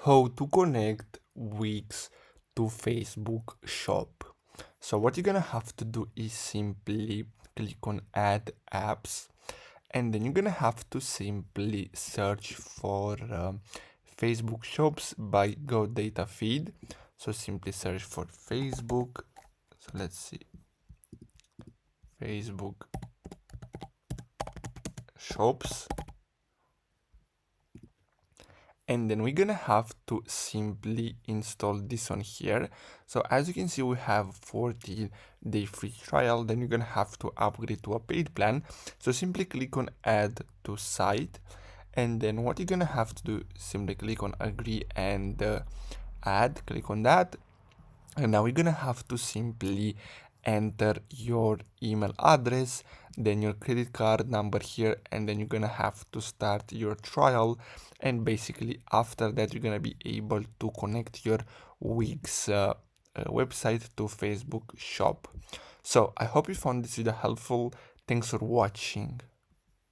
how to connect Wix to Facebook shop. So what you're gonna have to do is simply click on add apps, and then you're gonna have to simply search for Facebook shops by Go Data Feed. So simply search for Facebook. So let's see, Facebook shops, and then we're gonna have to simply install this on here. So as you can see, we have 14-day free trial. Then you're gonna have to upgrade to a paid plan. So simply click on add to site, and then what you're gonna have to do, simply click on agree and add, click on that. And now we're gonna have to simply enter your email address, then your credit card number here, and then you're gonna have to start your trial. And basically after that, you're gonna be able to connect your Wix website to Facebook shop. So I hope you found this video helpful. Thanks for watching.